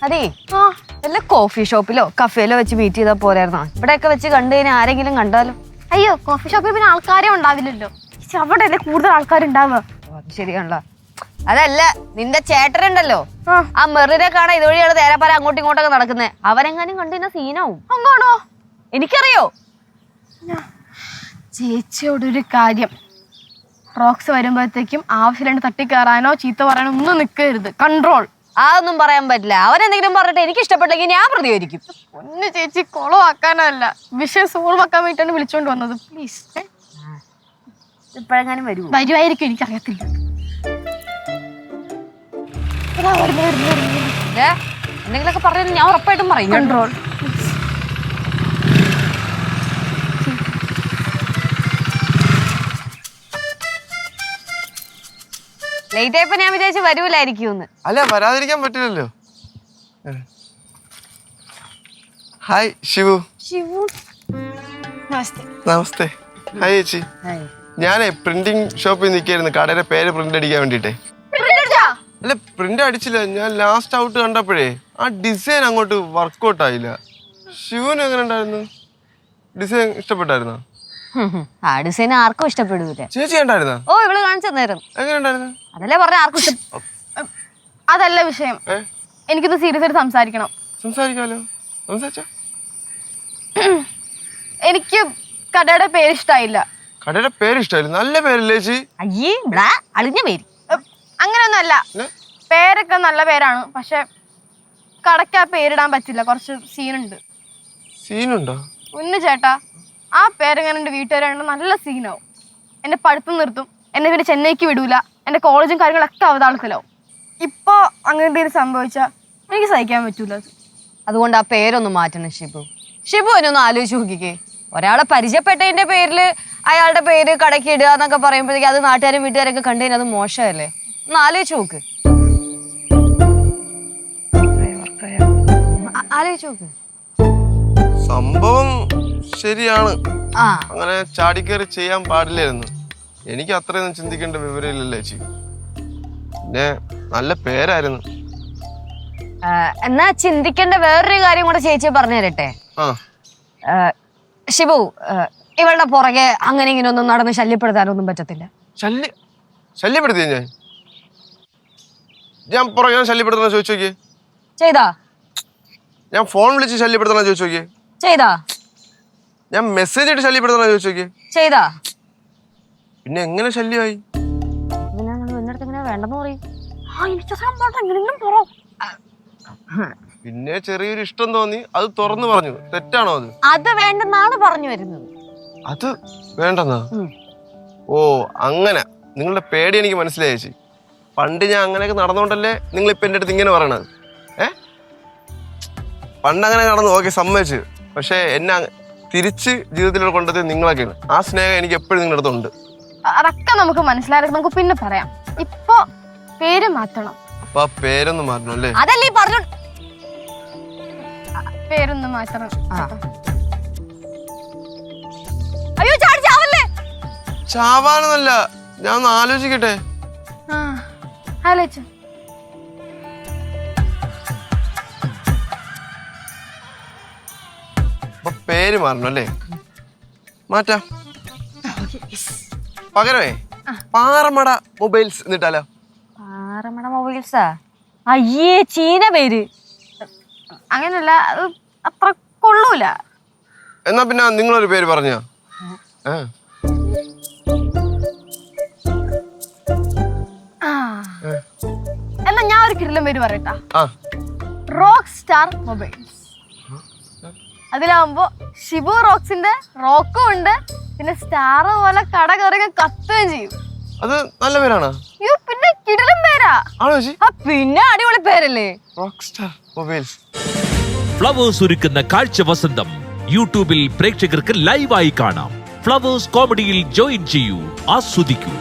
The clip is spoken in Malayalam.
അതെ വല്ല കോഫി ഷോപ്പിലോ കഫേലോ വെച്ച് മീറ്റ് ചെയ്താൽ പോരായിരുന്നോ? ഇവിടെയൊക്കെ വെച്ച് കണ്ടു കഴിഞ്ഞാൽ ആരെങ്കിലും കണ്ടാലോ? അയ്യോ, കോഫി ഷോപ്പിൽ പിന്നെ ആൾക്കാരെ ഉണ്ടാവില്ലല്ലോ. അവിടെ അല്ലേ കൂടുതൽ ആൾക്കാരുണ്ടാവുക. അത് ശരിയാണല്ലോ. അതല്ല, നിന്റെ ചേട്ടനുണ്ടല്ലോ, ആ മെറിനെ കാണാൻ ഇതുവഴിയാണ് തേരാപ്പാര അങ്ങോട്ടും ഇങ്ങോട്ടൊക്കെ നടക്കുന്നത്. അവരെങ്ങാനും കണ്ടു കഴിഞ്ഞാൽ സീനാവും. അങ്ങാണോ? എനിക്കറിയോ. ചേച്ചിയോടൊരു കാര്യം, റോക്സ് വരുമ്പോഴത്തേക്കും ആവശ്യമില്ലാണ്ട് തട്ടിക്കയറാനോ ചീത്ത പറയാനോ ഒന്നും നിൽക്കരുത്. കൺട്രോൾ. അതൊന്നും പറയാൻ പറ്റില്ല. അവരെന്തെങ്കിലും പറഞ്ഞിട്ട് എനിക്ക് ഇഷ്ടപ്പെട്ടെങ്കിൽ ഞാൻ പ്രതികരിക്കും. ഒന്ന് ചേച്ചി കുളമാക്കാനല്ല, വിഷയം സോൾവ് ആക്കാൻ വേണ്ടിയിട്ടാണ് വിളിച്ചോണ്ട് വന്നത്. പ്ലീസ്. ഇപ്പോഴെങ്ങാനും വരുമായിരിക്കും, എനിക്കറിയത്തില്ല. എന്തെങ്കിലുമൊക്കെ പറഞ്ഞു ഞാൻ ഉറപ്പായിട്ടും പറയും. കൺട്രോൾ. ലേറ്റ് ആയപ്പോ ഞാൻ വിചാരിച്ചു വരൂലായിരിക്കും. അല്ല, വരാതിരിക്കാൻ പറ്റില്ലല്ലോ. ഹായ് ശിവു. നമസ്തേ. ഹായ് ചേച്ചി. ഞാനേ പ്രിന്റിംഗ് ഷോപ്പിൽ നിൽക്കായിരുന്നു, കടയുടെ പേര് പ്രിന്റ് അടിക്കാൻ വേണ്ടിട്ടേ. അല്ല, പ്രിന്റ് അടിച്ചില്ല. ഞാൻ ലാസ്റ്റ് ഔട്ട് കണ്ടപ്പോഴേ ആ ഡിസൈൻ അങ്ങോട്ട് വർക്ക്ഔട്ട് ആയില്ല. ശിവുന് എങ്ങനെ ഉണ്ടായിരുന്നു? ഡിസൈൻ ഇഷ്ടപ്പെട്ടായിരുന്നോ? ആ ഡിസൈൻ ആർക്കും ഇഷ്ടപ്പെടൂല. ചേച്ചി കണ്ടായിരുന്നോ? ഓ, ഇവള് കാണിച്ചു തന്നേരം. എങ്ങനെ ഉണ്ടായിരുന്നു? അതല്ലേ പറഞ്ഞ ആർക്കും ഇഷ്ടം. അതല്ല വിഷയം. എനിക്കൊന്ന് സീരിയസ് ആയിട്ട് സംസാരിക്കണം. സംസാരിക്കാമല്ലോ, സംസാരിച്ചോ. എനിക്ക് കടയുടെ പേര് ഇഷ്ടമായില്ല. കടയുടെ പേര് ഇഷ്ടമായില്ല? നല്ല പേരല്ലേ ചേച്ചി? അയ്യേ, ഇവിടെ അളിഞ്ഞ പേര്. അങ്ങനെയൊന്നും അല്ല, പേരൊക്കെ നല്ല പേരാണ്. പക്ഷെ കടയ്ക്ക് ആ പേരിടാൻ പറ്റില്ല, കുറച്ച് സീനുണ്ട്. സീനുണ്ടോ? ഒന്ന് ചേട്ടാ, ആ പേരെങ്ങനെ എൻ്റെ വീട്ടുകാരാണ് നല്ല സീനാവും. എന്നെ പഠിത്തം നിർത്തും, എന്നെ പിന്നെ ചെന്നൈക്ക് വിടൂല, എൻ്റെ കോളേജും കാര്യങ്ങളൊക്കെ അവതാളത്തിലാവും. ഇപ്പോൾ അങ്ങനെ എന്തെങ്കിലും സംഭവിച്ചാൽ എനിക്ക് സഹിക്കാൻ പറ്റൂല. അതുകൊണ്ട് ആ പേരൊന്നും മാറ്റണം ഷിബു. ഷിബു എന്നൊന്ന് ആലോചിച്ച് നോക്കിക്കേ. ഒരാളെ പരിചയപ്പെട്ടതിന്റെ പേരില് അയാളുടെ പേര് കടയ്ക്ക് ഇടുക എന്നൊക്കെ പറയുമ്പോഴേക്കും അത് നാട്ടുകാരും വീട്ടുകാരൊക്കെ കണ്ടു കഴിഞ്ഞാൽ അത് മോശമല്ലേ? ഒന്ന് ആലോചിച്ച് നോക്ക്. ആലോചിച്ച് നോക്ക്. സംഭവം ശരിയാണ്. അങ്ങനെ ചാടിക്കയറി ചെയ്യാൻ പാടില്ലായിരുന്നു. എനിക്ക് അത്രയൊന്നും ചിന്തിക്കേണ്ട വിവരമില്ലല്ലേ ചേച്ചി. പിന്നെ നല്ല പേരായിരുന്നു. എന്നാ ചിന്തിക്കേണ്ട വേറൊരു കാര്യം കൂടെ ചേച്ചി പറഞ്ഞു തരട്ടെ. ഷിബു, ഇവളുടെ പുറകെ അങ്ങനെ ഇങ്ങനെ ഒന്നും നടന്ന് ശല്യപ്പെടുത്താനൊന്നും പറ്റത്തില്ല. ശല്യപ്പെടുത്തിയ ഞാൻ പുറകെ ശല്യപ്പെടുത്തണ ചോദിച്ചു നോക്കിയേ. ചെയ്താ? ഞാൻ ഫോൺ വിളിച്ച് ശല്യപ്പെടുത്തണ ചോദിച്ചു നോക്കിയേ. ചെയ്താ? ഞാൻ മെസ്സേജ് ഇട്ട് ശല്യപ്പെടുത്തണ ചോദിച്ചു നോക്കിയേ. ചെയ്താ? പിന്നെ എങ്ങനെ ശല്യമായി? വേണ്ടെന്ന് പറയും. പിന്നെ ചെറിയൊരു ഇഷ്ടം തോന്നി, അത് തുറന്നു പറഞ്ഞു. തെറ്റാണോ അത്? അത് വേണ്ടെന്നാണ് പറഞ്ഞു വരുന്നത്. അത് വേണ്ടെന്നാ? ഓ, അങ്ങനെ. നിങ്ങളുടെ പേടി എനിക്ക് മനസ്സിലായി ചേച്ചി. പണ്ട് ഞാൻ അങ്ങനെയൊക്കെ നടന്നുകൊണ്ടല്ലേ നിങ്ങൾ ഇപ്പൊ എൻ്റെ അടുത്ത് ഇങ്ങനെ പറയണത്? പണ്ട് അങ്ങനെ നടന്നു, ഓക്കെ, സമ്മതിച്ചു. പക്ഷെ എന്നെ തിരിച്ച് ജീവിതത്തിലൂടെ കൊണ്ടത് നിങ്ങളൊക്കെയാണ്. ആ സ്നേഹം എനിക്ക് എപ്പോഴും നിങ്ങളുടെ അടുത്തുണ്ട്. അതൊക്കെ നമുക്ക് മനസ്സിലാക്കി നമുക്ക് പിന്നെ പറയാം. ഇപ്പൊ പേര് മാറ്റണം. അപ്പൊ ആ പേരൊന്നും മാറ്റണം അല്ലേ? അതല്ലേ പറഞ്ഞു. പേരൊന്ന് മാറ്റണം. അയ്യോ, ചാവല്ലേ? ചാവാനൊന്നല്ല, ഞാൻ ഒന്ന് ആലോചിക്കട്ടെ. ആലോചിച്ചു. അപ്പൊ പേര് മാറണം അല്ലേ? മാറ്റാം. പകരമേ പാറമട മൊബൈൽസ് എന്നിട്ടാലോ? പാറമട മൊബൈൽസാ? അയ്യേ, ചീന പേര്. അങ്ങനല്ല, അത് അത്ര കൊള്ളൂല. എന്നാ പിന്നെ നിങ്ങളൊരു പേര് പറഞ്ഞോ. എന്നാ ഞാൻ ഒരു കിടിലൻ പേര് പറയട്ടാ. Rock star mobiles. അതിലാവുമ്പോ ഷിബു റോക്സിന്റെ റോക്കും ഉണ്ട്, പിന്നെ സ്റ്റാർ പോലെ കട കയറി കത്തുകയും ചെയ്യും. അത് നല്ല പേരാണ്. പിന്നെ കിടിലൻ പേരാ. പിന്നെ അടിപൊളി പേരല്ലേ? Rock star mobiles. ഫ്ലവേഴ്സ് ഒരുക്കുന്ന കാഴ്ച വസന്തം യൂട്യൂബിൽ പ്രേക്ഷകർക്ക് ലൈവായി കാണാം. ഫ്ലവേഴ്സ് കോമഡിയിൽ ജോയിൻ ചെയ്യൂ, ആസ്വദിക്കൂ.